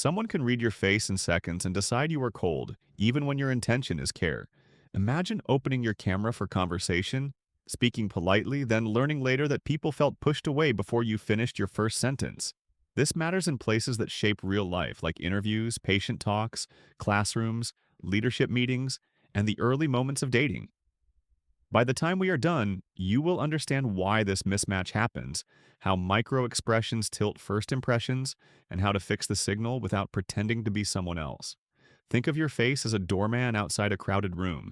Someone can read your face in seconds and decide you are cold, even when your intention is care. Imagine opening your camera for conversation, speaking politely, then learning later that people felt pushed away before you finished your first sentence. This matters in places that shape real life, like interviews, patient talks, classrooms, leadership meetings, and the early moments of dating. By the time we are done, you will understand why this mismatch happens, how micro expressions tilt first impressions, and how to fix the signal without pretending to be someone else. Think of your face as a doorman outside a crowded room.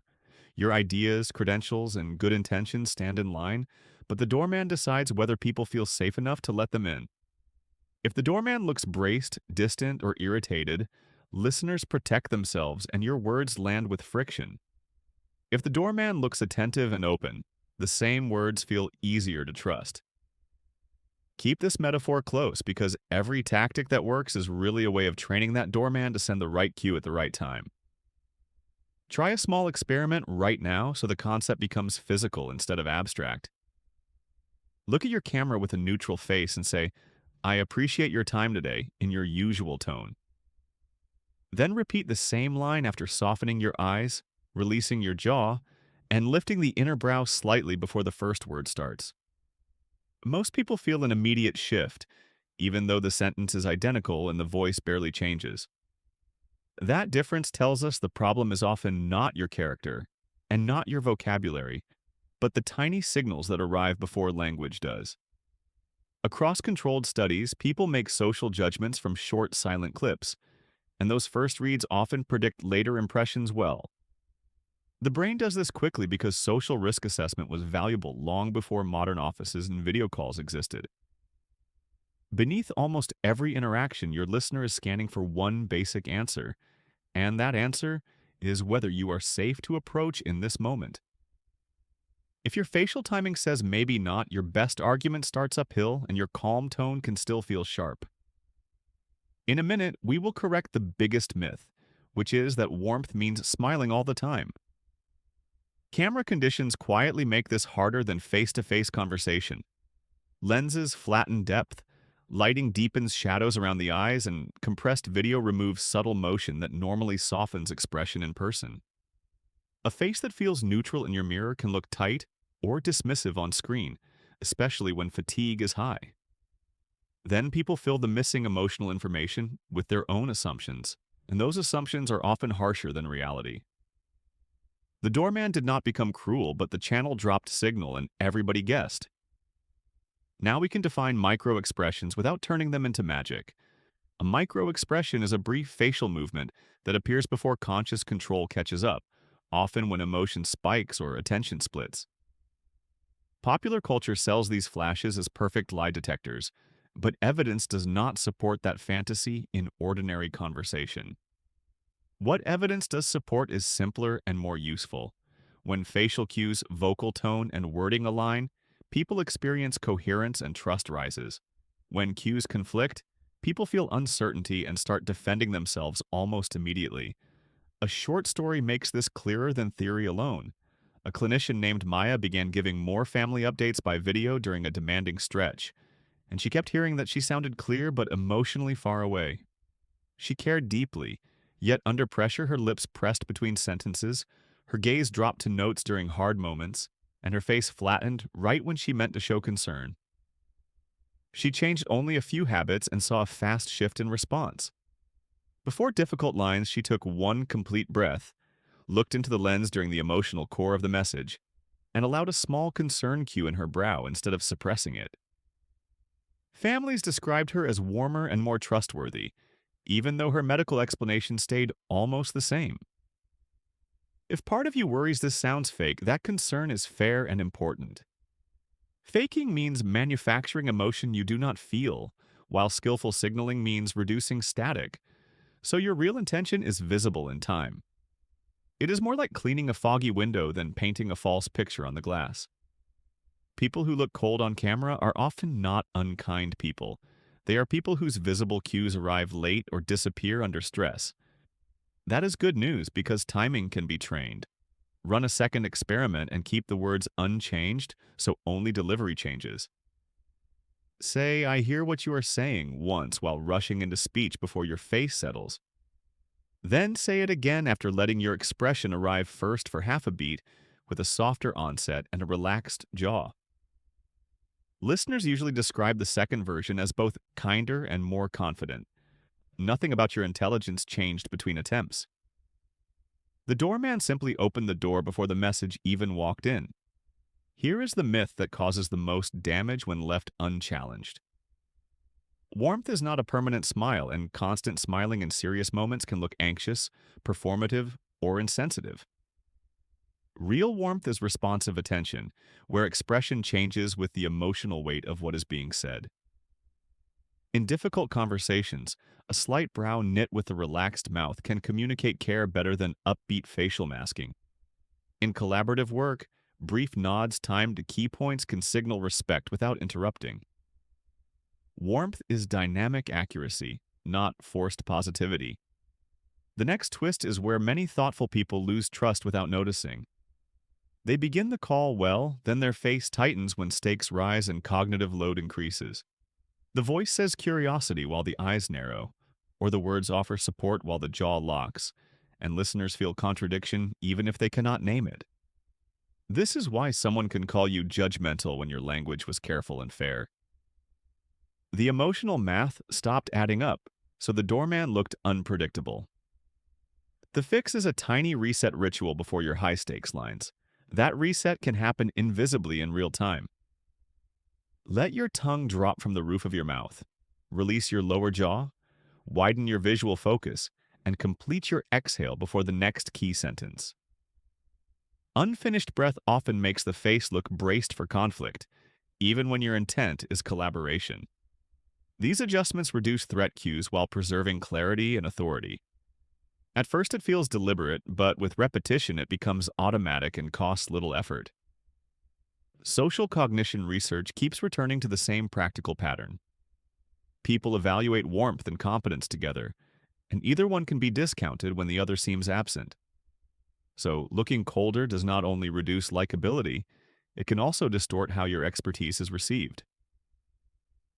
Your ideas, credentials, and good intentions stand in line, but the doorman decides whether people feel safe enough to let them in. If the doorman looks braced, distant, or irritated, listeners protect themselves and your words land with friction. If the doorman looks attentive and open, the same words feel easier to trust. Keep this metaphor close because every tactic that works is really a way of training that doorman to send the right cue at the right time. Try a small experiment right now so the concept becomes physical instead of abstract. Look at your camera with a neutral face and say, "I appreciate your time today," in your usual tone. Then repeat the same line after softening your eyes, releasing your jaw, and lifting the inner brow slightly before the first word starts. Most people feel an immediate shift, even though the sentence is identical and the voice barely changes. That difference tells us the problem is often not your character and not your vocabulary, but the tiny signals that arrive before language does. Across controlled studies, people make social judgments from short, silent clips, and those first reads often predict later impressions well. The brain does this quickly because social risk assessment was valuable long before modern offices and video calls existed. Beneath almost every interaction, your listener is scanning for one basic answer, and that answer is whether you are safe to approach in this moment. If your facial timing says maybe not, your best argument starts uphill and your calm tone can still feel sharp. In a minute, we will correct the biggest myth, which is that warmth means smiling all the time. Camera conditions quietly make this harder than face-to-face conversation. Lenses flatten depth, lighting deepens shadows around the eyes, and compressed video removes subtle motion that normally softens expression in person. A face that feels neutral in your mirror can look tight or dismissive on screen, especially when fatigue is high. Then people fill the missing emotional information with their own assumptions, and those assumptions are often harsher than reality. The doorman did not become cruel, but the channel dropped signal and everybody guessed. Now we can define micro-expressions without turning them into magic. A micro-expression is a brief facial movement that appears before conscious control catches up, often when emotion spikes or attention splits. Popular culture sells these flashes as perfect lie detectors, but evidence does not support that fantasy in ordinary conversation. What evidence does support is simpler and more useful. When facial cues, vocal tone, and wording align, people experience coherence and trust rises. When cues conflict, people feel uncertainty and start defending themselves almost immediately. A short story makes this clearer than theory alone. A clinician named Maya began giving more family updates by video during a demanding stretch, and she kept hearing that she sounded clear but emotionally far away. She cared deeply, yet under pressure her lips pressed between sentences, her gaze dropped to notes during hard moments, and her face flattened right when she meant to show concern. She changed only a few habits and saw a fast shift in response. Before difficult lines, she took one complete breath, looked into the lens during the emotional core of the message, and allowed a small concern cue in her brow instead of suppressing it. Families described her as warmer and more trustworthy, even though her medical explanation stayed almost the same. If part of you worries this sounds fake, that concern is fair and important. Faking means manufacturing emotion you do not feel, while skillful signaling means reducing static, so your real intention is visible in time. It is more like cleaning a foggy window than painting a false picture on the glass. People who look cold on camera are often not unkind people. They are people whose visible cues arrive late or disappear under stress. That is good news because timing can be trained. Run a second experiment and keep the words unchanged so only delivery changes. Say, I hear what you are saying once while rushing into speech before your face settles. Then say it again after letting your expression arrive first for half a beat with a softer onset and a relaxed jaw. Listeners usually describe the second version as both kinder and more confident. Nothing about your intelligence changed between attempts. The doorman simply opened the door before the message even walked in. Here is the myth that causes the most damage when left unchallenged. Warmth is not a permanent smile, and constant smiling in serious moments can look anxious, performative, or insensitive. Real warmth is responsive attention, where expression changes with the emotional weight of what is being said. In difficult conversations, a slight brow knit with a relaxed mouth can communicate care better than upbeat facial masking. In collaborative work, brief nods timed to key points can signal respect without interrupting. Warmth is dynamic accuracy, not forced positivity. The next twist is where many thoughtful people lose trust without noticing. They begin the call well, then their face tightens when stakes rise and cognitive load increases. The voice says curiosity while the eyes narrow, or the words offer support while the jaw locks, and listeners feel contradiction even if they cannot name it. This is why someone can call you judgmental when your language was careful and fair. The emotional math stopped adding up, so the doorman looked unpredictable. The fix is a tiny reset ritual before your high-stakes lines. That reset can happen invisibly in real time. Let your tongue drop from the roof of your mouth. Release your lower jaw, widen your visual focus, and complete your exhale before the next key sentence. Unfinished breath often makes the face look braced for conflict, even when your intent is collaboration. These adjustments reduce threat cues while preserving clarity and authority. At first it feels deliberate, but with repetition it becomes automatic and costs little effort. Social cognition research keeps returning to the same practical pattern. People evaluate warmth and competence together, and either one can be discounted when the other seems absent. So, looking colder does not only reduce likability, it can also distort how your expertise is received.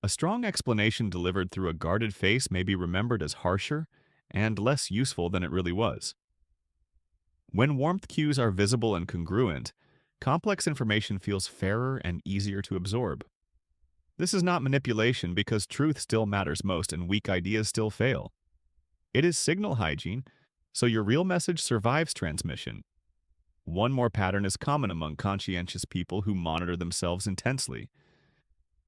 A strong explanation delivered through a guarded face may be remembered as harsher and less useful than it really was. When warmth cues are visible and congruent, complex information feels fairer and easier to absorb. This is not manipulation because truth still matters most and weak ideas still fail. It is signal hygiene, so your real message survives transmission. One more pattern is common among conscientious people who monitor themselves intensely.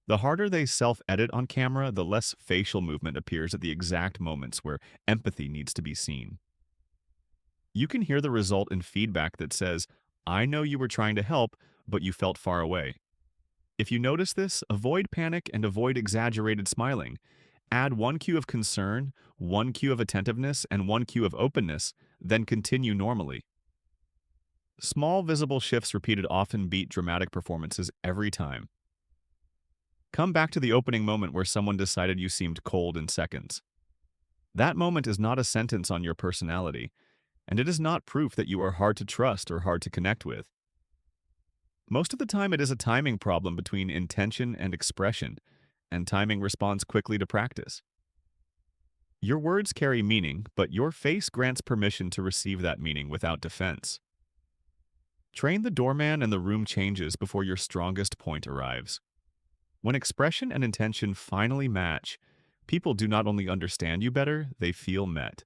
The harder they self-edit on camera, the less facial movement appears at the exact moments where empathy needs to be seen. You can hear the result in feedback that says, "I know you were trying to help, but you felt far away." If you notice this, avoid panic and avoid exaggerated smiling. Add one cue of concern, one cue of attentiveness, and one cue of openness, then continue normally. Small visible shifts repeated often beat dramatic performances every time. Come back to the opening moment where someone decided you seemed cold in seconds. That moment is not a sentence on your personality, and it is not proof that you are hard to trust or hard to connect with. Most of the time, it is a timing problem between intention and expression, and timing responds quickly to practice. Your words carry meaning, but your face grants permission to receive that meaning without defense. Train the doorman and the room changes before your strongest point arrives. When expression and intention finally match, people do not only understand you better, they feel met.